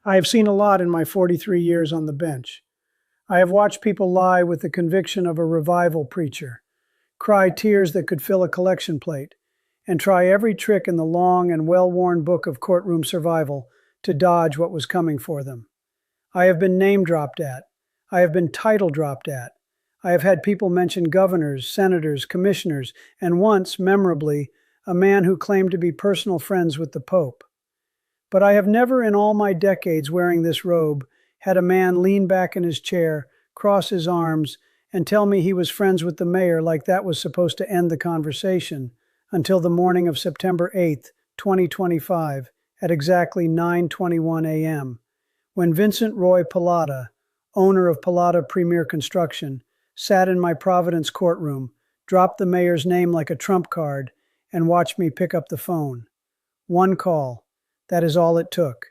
I have seen a lot in my 43 years on the bench. I have watched people lie with the conviction of a revival preacher, cry tears that could fill a collection plate, and try every trick in the long and well-worn book of courtroom survival to dodge what was coming for them. I have been name dropped at. I have been title dropped at. I have had people mention governors, senators, commissioners, and once, memorably, a man who claimed to be personal friends with the Pope. But I have never in all my decades wearing this robe had a man lean back in his chair, cross his arms, and tell me he was friends with the mayor like that was supposed to end the conversation until the morning of September 8th, 2025, at exactly 9:21 a.m., when Vincent Roy Pallotta, owner of Pallotta Premier Construction, sat in my Providence courtroom, dropped the mayor's name like a trump card, and watched me pick up the phone. One call. That is all it took.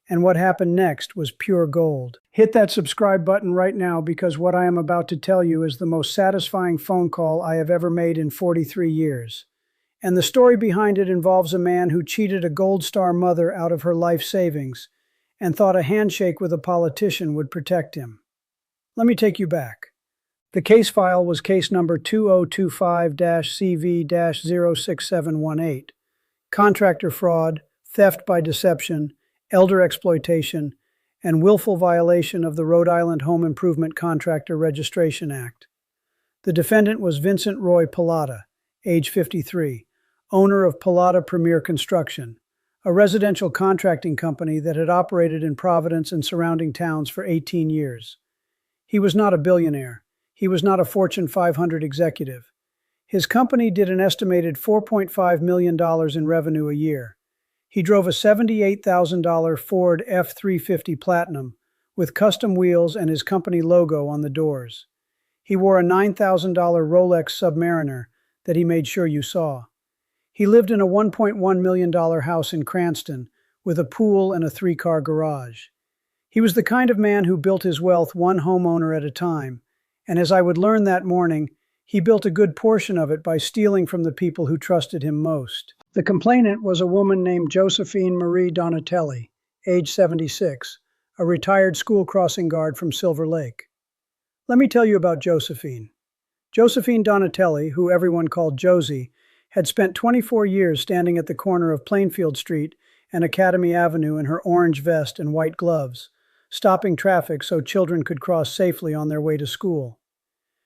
And what happened next was pure gold. Hit that subscribe button right now because what I am about to tell you is the most satisfying phone call I have ever made in 43 years. And the story behind it involves a man who cheated a Gold Star mother out of her life savings and thought a handshake with a politician would protect him. Let me take you back. The case file was case number 2025-CV-06718, contractor fraud, theft by deception, elder exploitation, and willful violation of the Rhode Island Home Improvement Contractor Registration Act. The defendant was Vincent Roy Pallotta, age 53, owner of Pallotta Premier Construction, a residential contracting company that had operated in Providence and surrounding towns for 18 years. He was not a billionaire. He was not a Fortune 500 executive. His company did an estimated $4.5 million in revenue a year. He drove a $78,000 Ford F-350 Platinum with custom wheels and his company logo on the doors. He wore a $9,000 Rolex Submariner that he made sure you saw. He lived in a $1.1 million house in Cranston with a pool and a 3-car garage. He was the kind of man who built his wealth one homeowner at a time, and as I would learn that morning, he built a good portion of it by stealing from the people who trusted him most. The complainant was a woman named Josephine Marie Donatelli, age 76, a retired school crossing guard from Silver Lake. Let me tell you about Josephine. Josephine Donatelli, who everyone called Josie, had spent 24 years standing at the corner of Plainfield Street and Academy Avenue in her orange vest and white gloves, stopping traffic so children could cross safely on their way to school.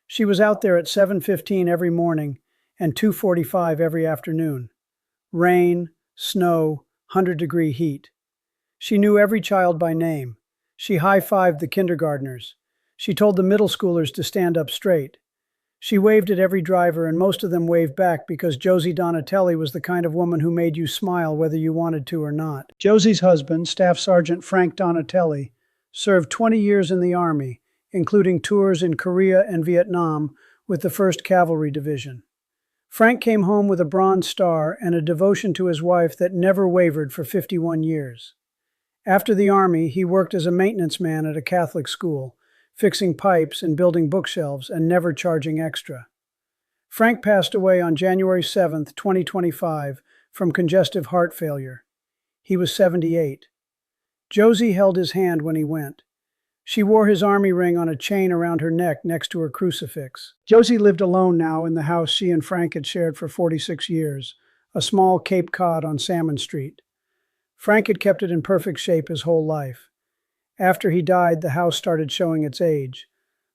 She was out there at 7:15 every morning and 2:45 every afternoon. Rain, snow, 100-degree heat. She knew every child by name. She high-fived the kindergartners. She told the middle schoolers to stand up straight. She waved at every driver, and most of them waved back because Josie Donatelli was the kind of woman who made you smile whether you wanted to or not. Josie's husband, Staff Sergeant Frank Donatelli, served 20 years in the Army, including tours in Korea and Vietnam with the 1st Cavalry Division. Frank came home with a Bronze Star and a devotion to his wife that never wavered for 51 years. After the Army, he worked as a maintenance man at a Catholic school, fixing pipes and building bookshelves and never charging extra. Frank passed away on January 7, 2025, from congestive heart failure. He was 78. Josie held his hand when he went. She wore his Army ring on a chain around her neck next to her crucifix. Josie lived alone now in the house she and Frank had shared for 46 years, a small Cape Cod on Salmon Street. Frank had kept it in perfect shape his whole life. After he died, the house started showing its age.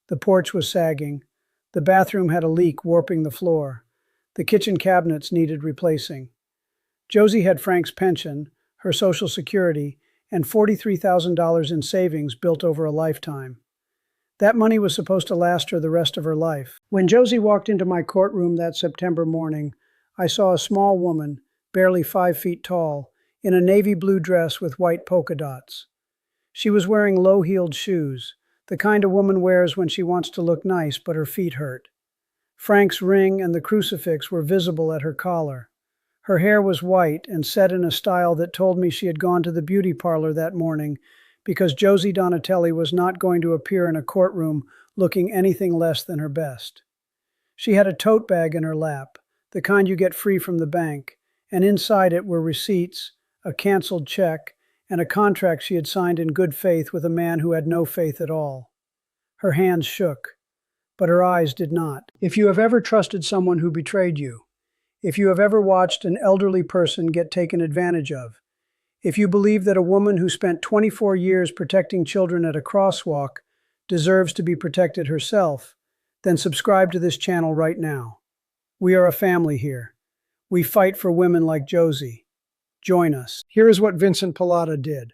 The porch was sagging. The bathroom had a leak warping the floor. The kitchen cabinets needed replacing. Josie had Frank's pension, her Social Security, and $43,000 in savings built over a lifetime. That money was supposed to last her the rest of her life. When Josie walked into my courtroom that September morning, I saw a small woman, barely 5 feet tall, in a navy blue dress with white polka dots. She was wearing low-heeled shoes, the kind a woman wears when she wants to look nice but her feet hurt. Frank's ring and the crucifix were visible at her collar. Her hair was white and set in a style that told me she had gone to the beauty parlor that morning because Josie Donatelli was not going to appear in a courtroom looking anything less than her best. She had a tote bag in her lap, the kind you get free from the bank, and inside it were receipts, a canceled check, and a contract she had signed in good faith with a man who had no faith at all. Her hands shook, but her eyes did not. If you have ever trusted someone who betrayed you, if you have ever watched an elderly person get taken advantage of, if you believe that a woman who spent 24 years protecting children at a crosswalk deserves to be protected herself, then subscribe to this channel right now. We are a family here. We fight for women like Josie. Join us. Here is what Vincent Pilata did.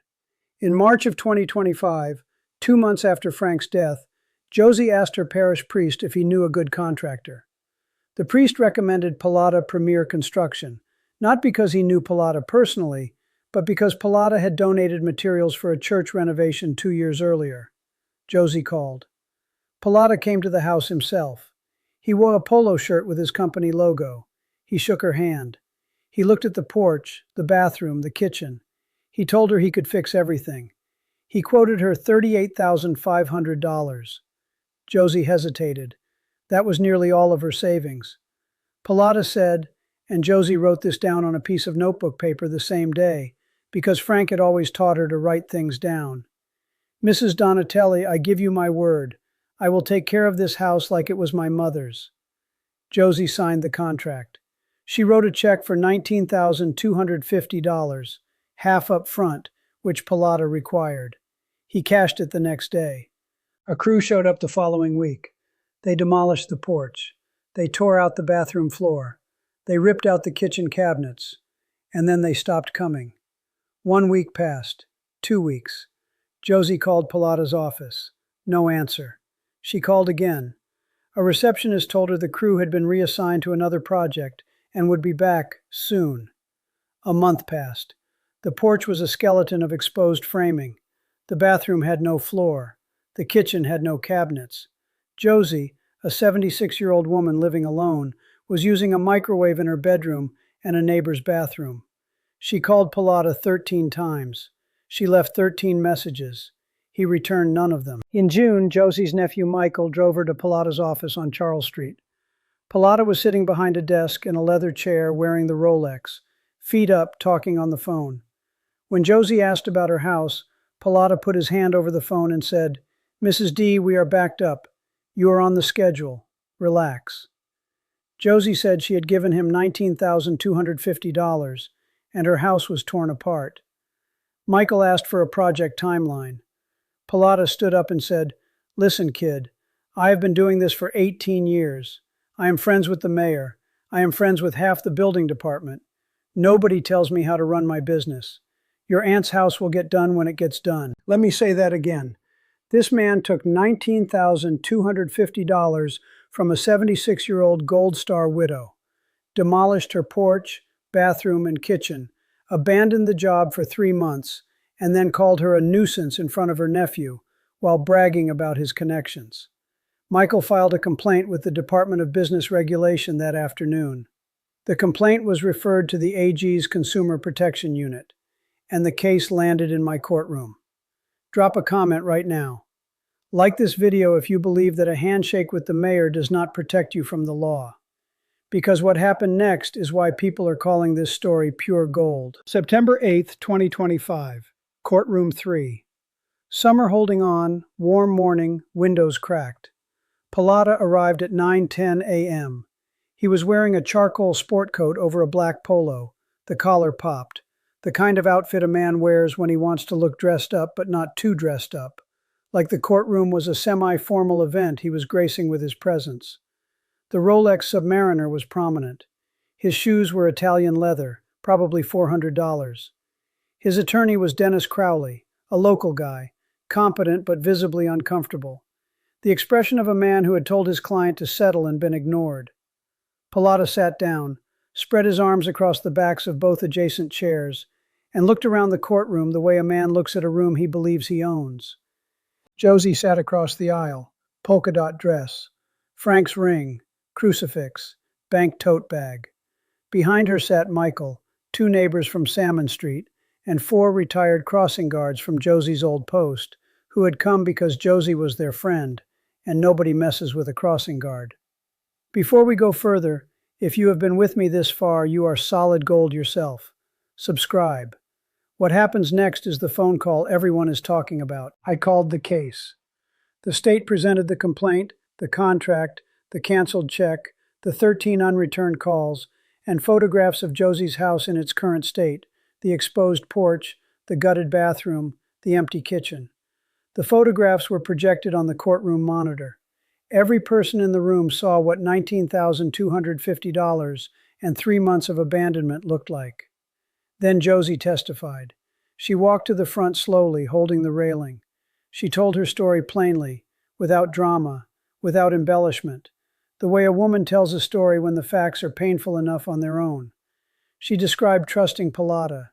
In March of 2025, 2 months after Frank's death, Josie asked her parish priest if he knew a good contractor. The priest recommended Pilata Premier Construction, not because he knew Pilata personally, but because Pilata had donated materials for a church renovation 2 years earlier. Josie called. Pilata came to the house himself. He wore a polo shirt with his company logo. He shook her hand. He looked at the porch, the bathroom, the kitchen. He told her he could fix everything. He quoted her $38,500. Josie hesitated. That was nearly all of her savings. Pilata said, and Josie wrote this down on a piece of notebook paper the same day, because Frank had always taught her to write things down. Mrs. Donatelli, I give you my word. I will take care of this house like it was my mother's. Josie signed the contract. She wrote a check for $19,250, half up front, which Pilata required. He cashed it the next day. A crew showed up the following week. They demolished the porch. They tore out the bathroom floor. They ripped out the kitchen cabinets. And then they stopped coming. 1 week passed. 2 weeks. Josie called Pilata's office. No answer. She called again. A receptionist told her the crew had been reassigned to another project and would be back soon. A month passed. The porch was a skeleton of exposed framing. The bathroom had no floor. The kitchen had no cabinets. Josie, a 76-year-old woman living alone, was using a microwave in her bedroom and a neighbor's bathroom. She called Pilata 13 times. She left 13 messages. He returned none of them. In June, Josie's nephew Michael drove her to Pilata's office on Charles Street. Pilata was sitting behind a desk in a leather chair wearing the Rolex, feet up, talking on the phone. When Josie asked about her house, Pilata put his hand over the phone and said, Mrs. D, we are backed up. You are on the schedule. Relax. Josie said she had given him $19,250, and her house was torn apart. Michael asked for a project timeline. Pilata stood up and said, Listen, kid, I have been doing this for 18 years. I am friends with the mayor. I am friends with half the building department. Nobody tells me how to run my business. Your aunt's house will get done when it gets done. Let me say that again. This man took $19,250 from a 76-year-old Gold Star widow, demolished her porch, bathroom, and kitchen, abandoned the job for 3 months, and then called her a nuisance in front of her nephew while bragging about his connections. Michael filed a complaint with the Department of Business Regulation that afternoon. The complaint was referred to the AG's Consumer Protection Unit, and the case landed in my courtroom. Drop a comment right now. Like this video if you believe that a handshake with the mayor does not protect you from the law. Because what happened next is why people are calling this story pure gold. September 8th, 2025. Courtroom 3. Summer holding on, warm morning, windows cracked. Pilata arrived at 9:10 a.m. He was wearing a charcoal sport coat over a black polo. The collar popped. The kind of outfit a man wears when he wants to look dressed up but not too dressed up. Like the courtroom was a semi-formal event, he was gracing with his presence. The Rolex Submariner was prominent. His shoes were Italian leather, probably $400. His attorney was Dennis Crowley, a local guy, competent but visibly uncomfortable. The expression of a man who had told his client to settle and been ignored. Pilata sat down, spread his arms across the backs of both adjacent chairs, and looked around the courtroom the way a man looks at a room he believes he owns. Josie sat across the aisle, polka dot dress, Frank's ring, crucifix, bank tote bag. Behind her sat Michael, 2 neighbors from Salmon Street, and 4 retired crossing guards from Josie's old post, who had come because Josie was their friend, and nobody messes with a crossing guard. Before we go further, if you have been with me this far, you are solid gold yourself. Subscribe. What happens next is the phone call everyone is talking about. I called the case. The state presented the complaint, the contract, the canceled check, the 13 unreturned calls, and photographs of Josie's house in its current state, the exposed porch, the gutted bathroom, the empty kitchen. The photographs were projected on the courtroom monitor. Every person in the room saw what $19,250 and 3 months of abandonment looked like. Then Josie testified. She walked to the front slowly, holding the railing. She told her story plainly, without drama, without embellishment, the way a woman tells a story when the facts are painful enough on their own. She described trusting Pilata,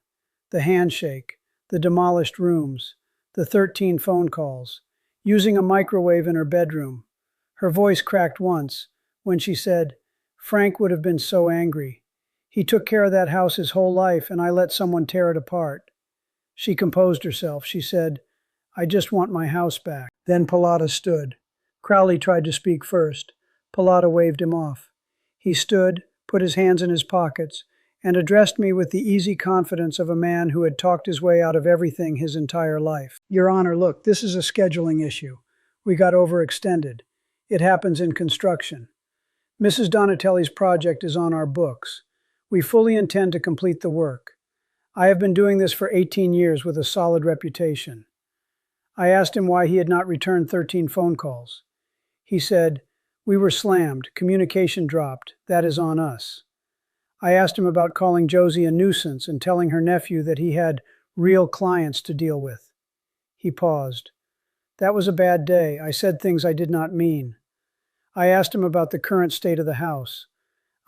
the handshake, the demolished rooms, the 13 phone calls, using a microwave in her bedroom. Her voice cracked once when she said, "Frank would have been so angry. He took care of that house his whole life, and I let someone tear it apart." She composed herself. She said, "I just want my house back." Then Pilata stood. Crowley tried to speak first. Pilata waved him off. He stood, put his hands in his pockets, and addressed me with the easy confidence of a man who had talked his way out of everything his entire life. "Your Honor, look, this is a scheduling issue. We got overextended. It happens in construction. Mrs. Donatelli's project is on our books. We fully intend to complete the work. I have been doing this for 18 years with a solid reputation." I asked him why he had not returned 13 phone calls. He said, "We were slammed. Communication dropped. That is on us." I asked him about calling Josie a nuisance and telling her nephew that he had real clients to deal with. He paused. "That was a bad day. I said things I did not mean." I asked him about the current state of the house.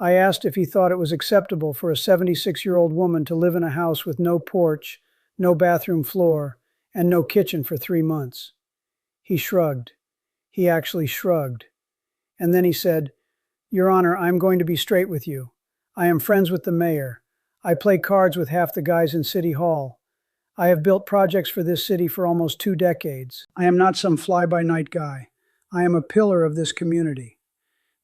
I asked if he thought it was acceptable for a 76-year-old woman to live in a house with no porch, no bathroom floor, and no kitchen for 3 months. He shrugged. He actually shrugged. And then he said, "Your Honor, I'm going to be straight with you. I am friends with the mayor. I play cards with half the guys in City Hall. I have built projects for this city for almost 2 decades. I am not some fly-by-night guy. I am a pillar of this community.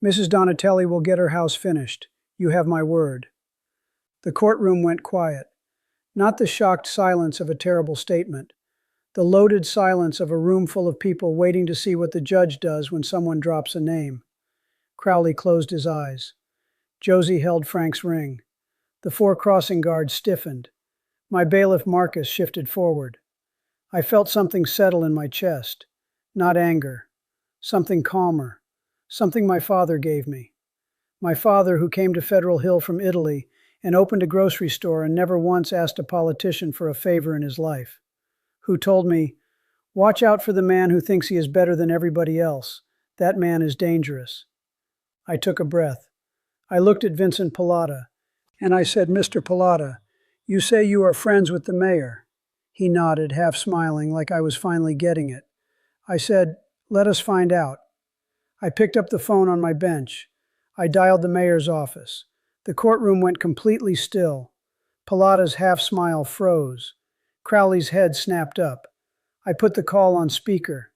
Mrs. Donatelli will get her house finished. You have my word." The courtroom went quiet. Not the shocked silence of a terrible statement. The loaded silence of a room full of people waiting to see what the judge does when someone drops a name. Crowley closed his eyes. Josie held Frank's ring. The 4 crossing guards stiffened. My bailiff Marcus shifted forward. I felt something settle in my chest. Not anger. Something calmer. Something my father gave me. My father, who came to Federal Hill from Italy and opened a grocery store and never once asked a politician for a favor in his life. Who told me, "Watch out for the man who thinks he is better than everybody else. That man is dangerous." I took a breath. I looked at Vincent Pilata, and I said, "Mr. Pilata, you say you are friends with the mayor." He nodded, half smiling, like I was finally getting it. I said, "Let us find out." I picked up the phone on my bench. I dialed the mayor's office. The courtroom went completely still. Pilata's half-smile froze. Crowley's head snapped up. I put the call on speaker.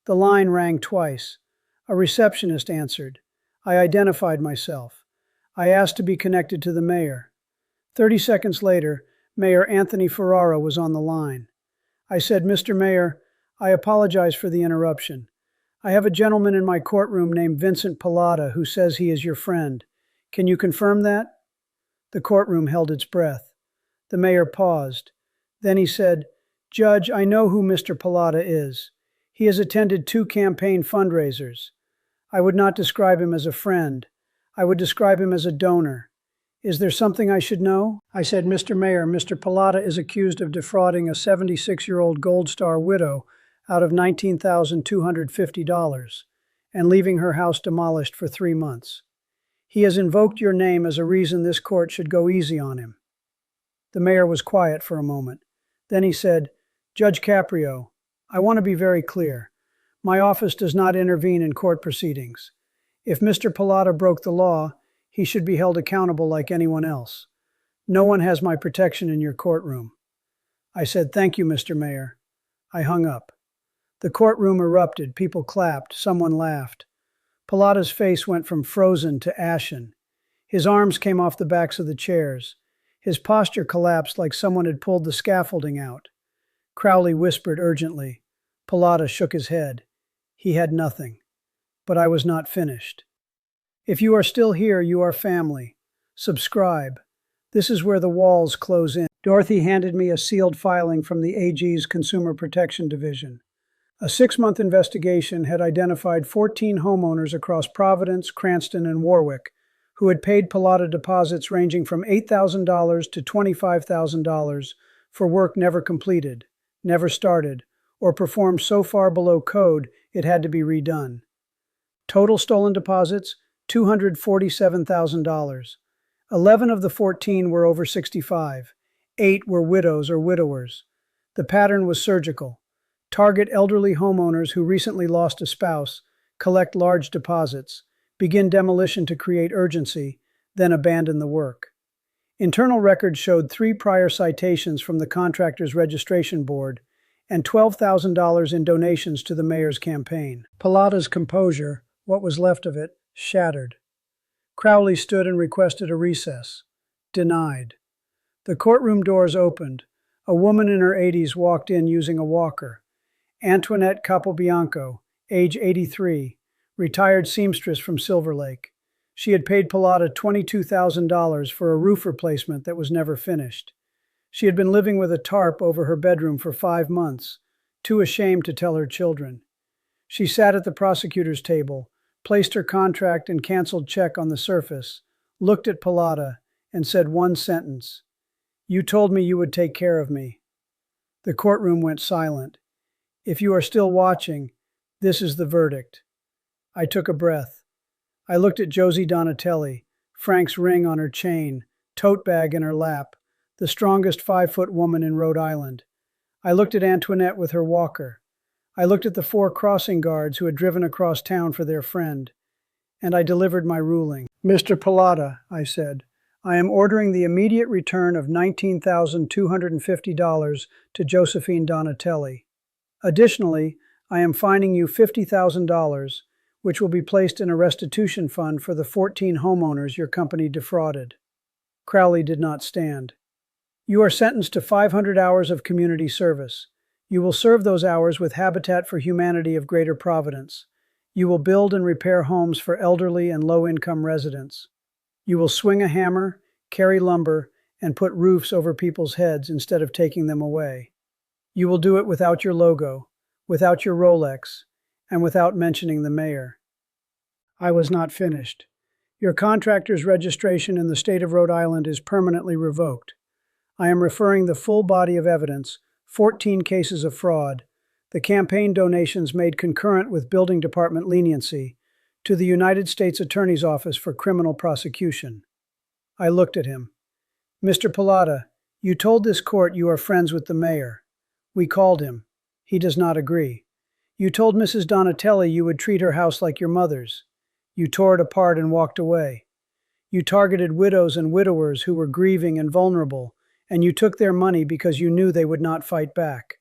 The line rang twice. A receptionist answered. I identified myself. I asked to be connected to the mayor. 30 seconds later, Mayor Anthony Ferrara was on the line. I said, "Mr. Mayor, I apologize for the interruption. I have a gentleman in my courtroom named Vincent Pilata who says he is your friend. Can you confirm that?" The courtroom held its breath. The mayor paused. Then he said, "Judge, I know who Mr. Pilata is. He has attended 2 campaign fundraisers. I would not describe him as a friend. I would describe him as a donor. Is there something I should know?" I said, "Mr. Mayor, Mr. Pilata is accused of defrauding a 76-year-old Gold Star widow out of $19,250 and leaving her house demolished for 3 months. He has invoked your name as a reason this court should go easy on him." The mayor was quiet for a moment. Then he said, "Judge Caprio, I want to be very clear. My office does not intervene in court proceedings. If Mr. Pilata broke the law, he should be held accountable like anyone else. No one has my protection in your courtroom." I said, "Thank you, Mr. Mayor." I hung up. The courtroom erupted. People clapped. Someone laughed. Pilata's face went from frozen to ashen. His arms came off the backs of the chairs. His posture collapsed like someone had pulled the scaffolding out. Crowley whispered urgently. Pilata shook his head. He had nothing. But I was not finished. If you are still here, you are family. Subscribe. This is where the walls close in. Dorothy handed me a sealed filing from the AG's Consumer Protection Division. A 6-month investigation had identified 14 homeowners across Providence, Cranston, and Warwick who had paid Pilata deposits ranging from $8,000 to $25,000 for work never completed, never started, or performed so far below code it had to be redone. Total stolen deposits, $247,000. 11 of the 14 were over 65. 8 were widows or widowers. The pattern was surgical. Target elderly homeowners who recently lost a spouse, collect large deposits, begin demolition to create urgency, then abandon the work. Internal records showed 3 prior citations from the Contractor's Registration Board and $12,000 in donations to the mayor's campaign. Pilata's composure, what was left of it, shattered. Crowley stood and requested a recess. Denied. The courtroom doors opened. A woman in her 80s walked in using a walker. Antoinette Capobianco, age 83, retired seamstress from Silver Lake. She had paid Pilata $22,000 for a roof replacement that was never finished. She had been living with a tarp over her bedroom for 5 months, too ashamed to tell her children. She sat at the prosecutor's table, placed her contract and canceled check on the surface, looked at Pilata, and said one sentence. "You told me you would take care of me." The courtroom went silent. If you are still watching, this is the verdict. I took a breath. I looked at Josie Donatelli, Frank's ring on her chain, tote bag in her lap, the strongest 5-foot woman in Rhode Island. I looked at Antoinette with her walker. I looked at the 4 crossing guards who had driven across town for their friend. And I delivered my ruling. "Mr. Pilata," I said, "I am ordering the immediate return of $19,250 to Josephine Donatelli. Additionally, I am fining you $50,000, which will be placed in a restitution fund for the 14 homeowners your company defrauded." Crowley did not stand. "You are sentenced to 500 hours of community service. You will serve those hours with Habitat for Humanity of Greater Providence. You will build and repair homes for elderly and low-income residents. You will swing a hammer, carry lumber, and put roofs over people's heads instead of taking them away. You will do it without your logo, without your Rolex, and without mentioning the mayor." I was not finished. "Your contractor's registration in the state of Rhode Island is permanently revoked. I am referring the full body of evidence, 14 cases of fraud, the campaign donations made concurrent with building department leniency, to the United States Attorney's Office for criminal prosecution." I looked at him. "Mr. Pilata, you told this court you are friends with the mayor. We called him. He does not agree. You told Mrs. Donatelli you would treat her house like your mother's. You tore it apart and walked away. You targeted widows and widowers who were grieving and vulnerable, and you took their money because you knew they would not fight back.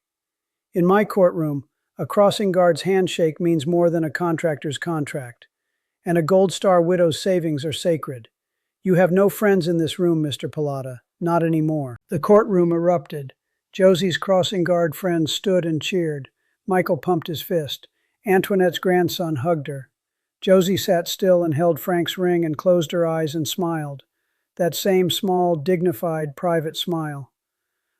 In my courtroom, a crossing guard's handshake means more than a contractor's contract, and a Gold Star widow's savings are sacred. You have no friends in this room, Mr. Pilata, not anymore." The courtroom erupted. Josie's crossing guard friends stood and cheered. Michael pumped his fist. Antoinette's grandson hugged her. Josie sat still and held Frank's ring and closed her eyes and smiled. That same small, dignified, private smile.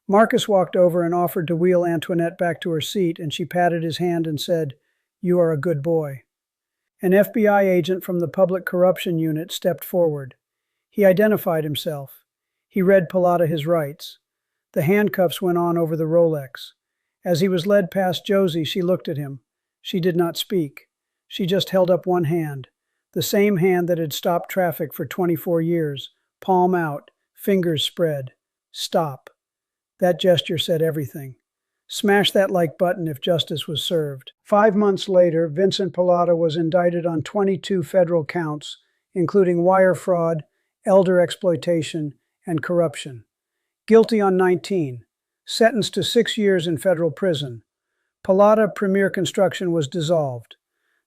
Marcus walked over and offered to wheel Antoinette back to her seat, and she patted his hand and said, "You are a good boy." An FBI agent from the Public Corruption Unit stepped forward. He identified himself. He read Pilata his rights. The handcuffs went on over the Rolex. As he was led past Josie, she looked at him. She did not speak. She just held up one hand, the same hand that had stopped traffic for 24 years, palm out, fingers spread. Stop. That gesture said everything. Smash that like button if justice was served. 5 months later, Vincent Pilata was indicted on 22 federal counts, including wire fraud, elder exploitation, and corruption. Guilty on 19. Sentenced to 6 years in federal prison. Pilata Premier Construction was dissolved.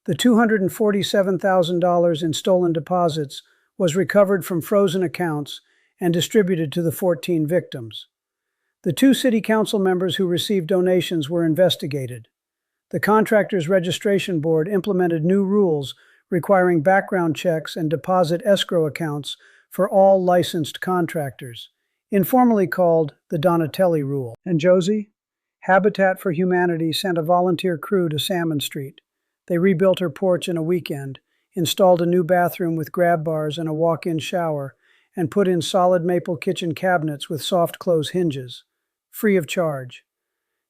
The $247,000 in stolen deposits was recovered from frozen accounts and distributed to the 14 victims. The 2 city council members who received donations were investigated. The Contractors Registration Board implemented new rules requiring background checks and deposit escrow accounts for all licensed contractors, informally called the Donatelli Rule. And Josie? Habitat for Humanity sent a volunteer crew to Salmon Street. They rebuilt her porch in a weekend, installed a new bathroom with grab bars and a walk-in shower, and put in solid maple kitchen cabinets with soft close hinges, free of charge.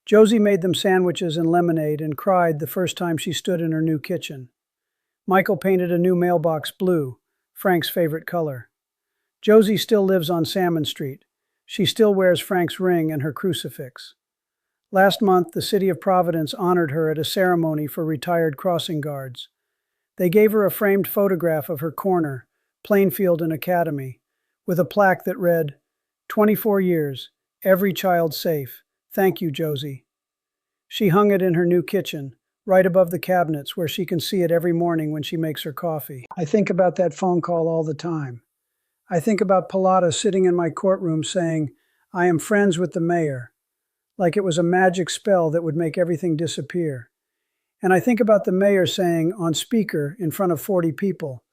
Josie made them sandwiches and lemonade and cried the first time she stood in her new kitchen. Michael painted a new mailbox blue, Frank's favorite color. Josie still lives on Salmon Street. She still wears Frank's ring and her crucifix. Last month, the city of Providence honored her at a ceremony for retired crossing guards. They gave her a framed photograph of her corner, Plainfield and Academy, with a plaque that read, 24 years, every child safe. Thank you, Josie. She hung it in her new kitchen, right above the cabinets where she can see it every morning when she makes her coffee. I think about that phone call all the time. I think about Pilata sitting in my courtroom saying, I am friends with the mayor, like it was a magic spell that would make everything disappear. And I think about the mayor saying, on speaker in front of 40 people,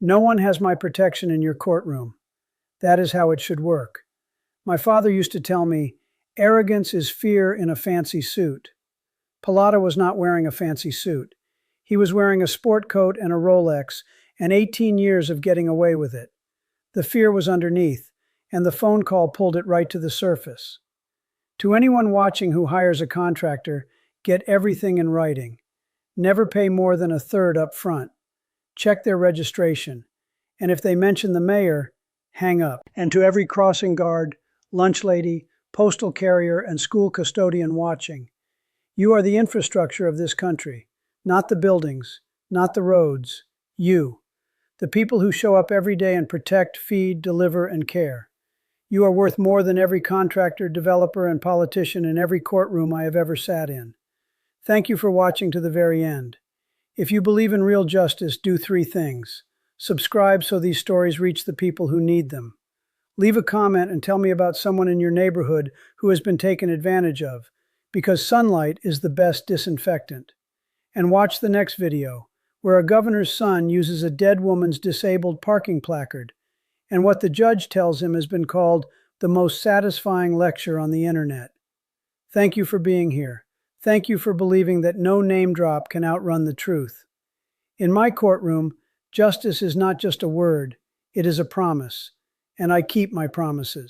no one has my protection in your courtroom. That is how it should work. My father used to tell me, arrogance is fear in a fancy suit. Pilata was not wearing a fancy suit. He was wearing a sport coat and a Rolex, and 18 years of getting away with it. The fear was underneath, and the phone call pulled it right to the surface. To anyone watching who hires a contractor, get everything in writing. Never pay more than a third up front. Check their registration. And if they mention the mayor, hang up. And to every crossing guard, lunch lady, postal carrier, and school custodian watching, you are the infrastructure of this country, not the buildings, not the roads, you. The people who show up every day and protect, feed, deliver, and care. You are worth more than every contractor, developer, and politician in every courtroom I have ever sat in. Thank you for watching to the very end. If you believe in real justice, do 3 things. Subscribe so these stories reach the people who need them. Leave a comment and tell me about someone in your neighborhood who has been taken advantage of, because sunlight is the best disinfectant. And watch the next video, where a governor's son uses a dead woman's disabled parking placard, and what the judge tells him has been called the most satisfying lecture on the internet. Thank you for being here. Thank you for believing that no name drop can outrun the truth. In my courtroom, justice is not just a word, it is a promise, and I keep my promises.